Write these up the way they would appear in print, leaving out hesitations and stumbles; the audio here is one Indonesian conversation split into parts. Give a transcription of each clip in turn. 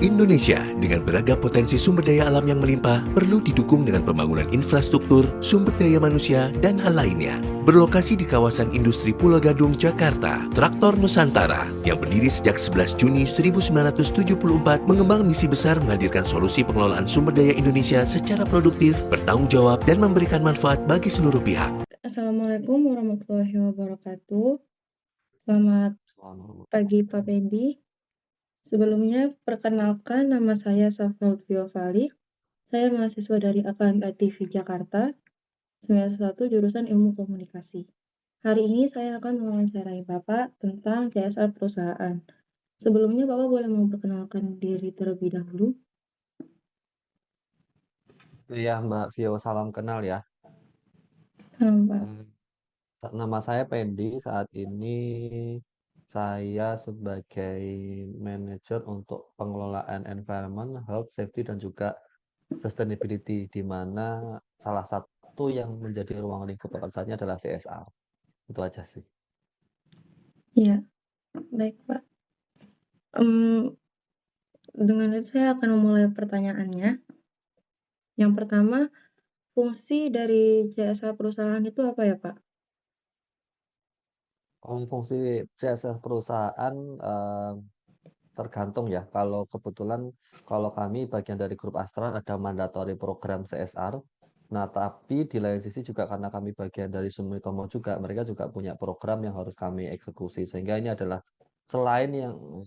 Indonesia dengan beragam potensi sumber daya alam yang melimpah perlu didukung dengan pembangunan infrastruktur, sumber daya manusia, dan hal lainnya. Berlokasi di kawasan industri Pulau Gadung, Jakarta, Traktor Nusantara yang berdiri sejak 11 Juni 1974 mengembang misi besar menghadirkan solusi pengelolaan sumber daya Indonesia secara produktif, bertanggung jawab, dan memberikan manfaat bagi seluruh pihak. Assalamualaikum warahmatullahi wabarakatuh. Selamat pagi Pak Fendi. Sebelumnya, perkenalkan nama saya Safal Biofali. Saya mahasiswa dari AKMI Jakarta, semester 1 jurusan Ilmu Komunikasi. Hari ini saya akan mewawancarai Bapak tentang CSR perusahaan. Sebelumnya, Bapak boleh memperkenalkan diri terlebih dahulu? Iya Mbak Vio, salam kenal ya. Pak. Nama saya Pendi, saat ini saya sebagai manajer untuk pengelolaan environment, health, safety, dan juga sustainability, di mana salah satu yang menjadi ruang lingkup pekerjaannya adalah CSR. Itu aja sih. Iya, baik Pak. Dengan itu saya akan memulai pertanyaannya. Yang pertama, fungsi dari CSR perusahaan itu apa ya, Pak? Fungsi CSR perusahaan tergantung ya. Kalau kebetulan kalau kami bagian dari grup Astra ada mandatory program CSR. Nah, tapi di lain sisi juga karena kami bagian dari Sumitomo juga, mereka juga punya program yang harus kami eksekusi. Sehingga ini adalah selain yang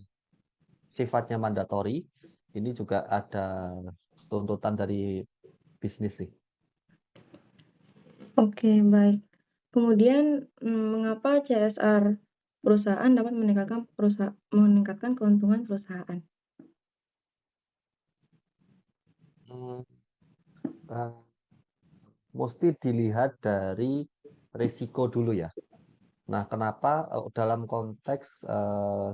sifatnya mandatory, ini juga ada tuntutan dari bisnis sih. Oke, baik. Kemudian, mengapa CSR perusahaan dapat meningkatkan keuntungan perusahaan? Hmm, eh, Mesti dilihat dari risiko dulu ya. Nah, kenapa dalam konteks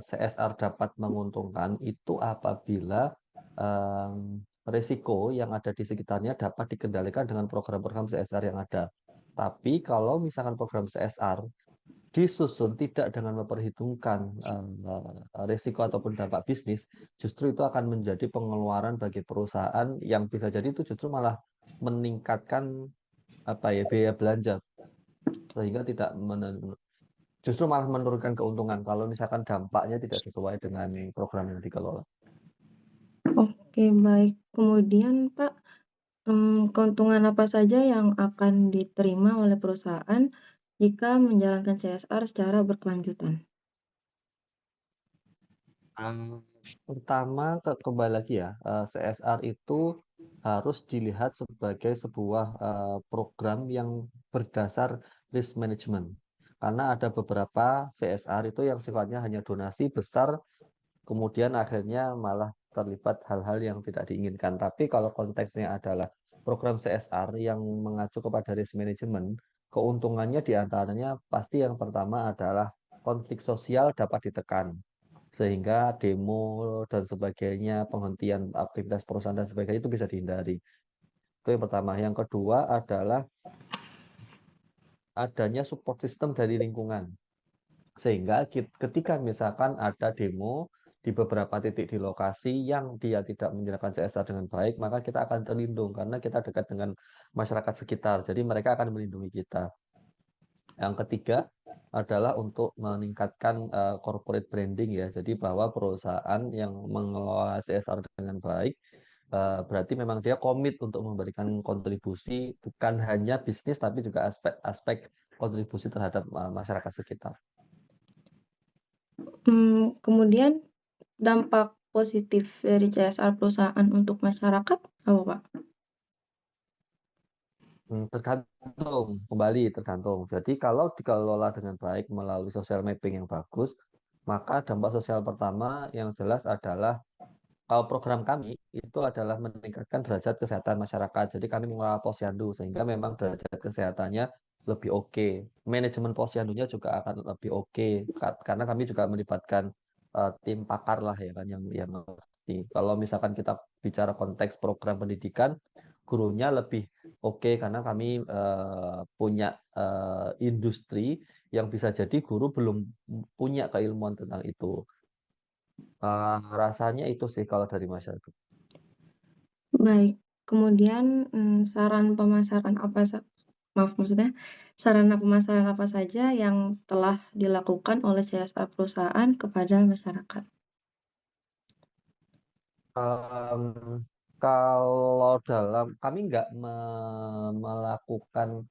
CSR dapat menguntungkan itu apabila risiko yang ada di sekitarnya dapat dikendalikan dengan program-program CSR yang ada. Tapi kalau misalkan program CSR disusun tidak dengan memperhitungkan risiko ataupun dampak bisnis, justru itu akan menjadi pengeluaran bagi perusahaan yang bisa jadi itu justru malah meningkatkan biaya belanja sehingga tidak justru malah menurunkan keuntungan kalau misalkan dampaknya tidak sesuai dengan program yang dikelola. Oke, baik. Kemudian, Pak, keuntungan apa saja yang akan diterima oleh perusahaan jika menjalankan CSR secara berkelanjutan? Pertama, kembali lagi ya, CSR itu harus dilihat sebagai sebuah program yang berdasar risk management. Karena ada beberapa CSR itu yang sifatnya hanya donasi besar, kemudian akhirnya malah terlibat hal-hal yang tidak diinginkan. Tapi kalau konteksnya adalah program CSR yang mengacu kepada risk management, keuntungannya diantaranya pasti yang pertama adalah konflik sosial dapat ditekan sehingga demo dan sebagainya, penghentian aktivitas perusahaan dan sebagainya itu bisa dihindari. Itu yang pertama. Yang kedua adalah adanya support system dari lingkungan. Sehingga ketika misalkan ada demo di beberapa titik di lokasi yang dia tidak menjalankan CSR dengan baik, maka kita akan terlindung karena kita dekat dengan masyarakat sekitar. Jadi mereka akan melindungi kita. Yang ketiga adalah untuk meningkatkan corporate branding ya. Jadi bahwa perusahaan yang mengelola CSR dengan baik berarti memang dia komit untuk memberikan kontribusi bukan hanya bisnis tapi juga aspek-aspek kontribusi terhadap masyarakat sekitar. Kemudian dampak positif dari CSR perusahaan untuk masyarakat apa, Pak? Tergantung, kembali tergantung. Jadi kalau dikelola dengan baik melalui social mapping yang bagus, maka dampak sosial pertama yang jelas adalah kalau program kami itu adalah meningkatkan derajat kesehatan masyarakat. Jadi kami mengelola posyandu sehingga memang derajat kesehatannya lebih oke. Manajemen posyandunya juga akan lebih oke karena kami juga melibatkan tim pakar lah ya kan yang ngerti. Kalau misalkan kita bicara konteks program pendidikan, gurunya lebih oke karena kami punya industri yang bisa jadi guru belum punya keilmuan tentang itu. Rasanya itu sih kalau dari masyarakat. Baik, kemudian, saran pemasaran apa maksudnya sarana pemasaran apa saja yang telah dilakukan oleh CSR perusahaan kepada masyarakat? Kalau kami nggak melakukan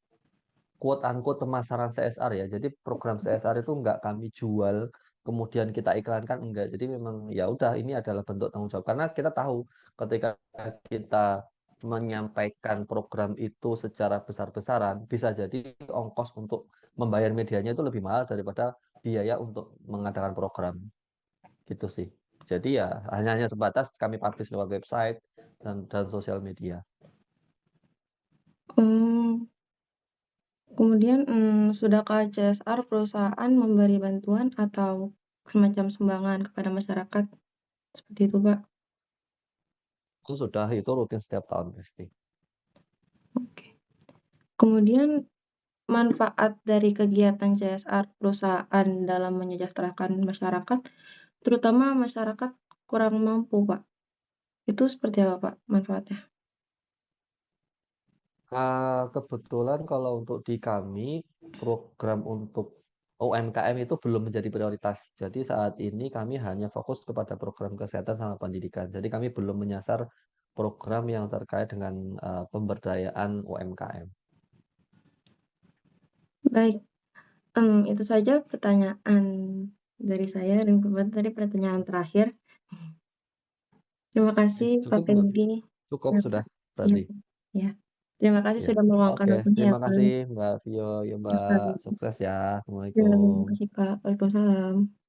quote unquote pemasaran CSR ya. Jadi program CSR itu nggak kami jual, kemudian kita iklankan enggak. Jadi memang ya udah ini adalah bentuk tanggung jawab. Karena kita tahu ketika kita menyampaikan program itu secara besar-besaran, bisa jadi ongkos untuk membayar medianya itu lebih mahal daripada biaya untuk mengadakan program. Gitu sih. Jadi ya hanya sebatas kami publish lewat website dan sosial media. Mmm, kemudian, sudahkah CSR perusahaan memberi bantuan atau semacam sumbangan kepada masyarakat? Seperti itu, Pak. Itu rutin setiap tahun pasti. Oke. Kemudian manfaat dari kegiatan CSR perusahaan dalam menyejahterakan masyarakat, terutama masyarakat kurang mampu, Pak. Itu seperti apa, Pak, manfaatnya? Kebetulan kalau untuk di kami, program untuk UMKM itu belum menjadi prioritas. Jadi saat ini kami hanya fokus kepada program kesehatan sama pendidikan. Jadi kami belum menyasar program yang terkait dengan pemberdayaan UMKM. Baik, itu saja pertanyaan dari saya dan kemudian tadi pertanyaan terakhir. Terima kasih Pak Cukup, Mbak. Fendi. Cukup Ya, sudah Pak. Iya, berarti. Pak. Ya. Terima kasih Ya. sudah meluangkan Oke, waktunya ya, terima Pak. kasih Mbak Vio. Ya, Mbak. Sama-sama. Sukses ya. Ya, terima Assalamualaikum. kasih, Kak. Waalaikumsalam.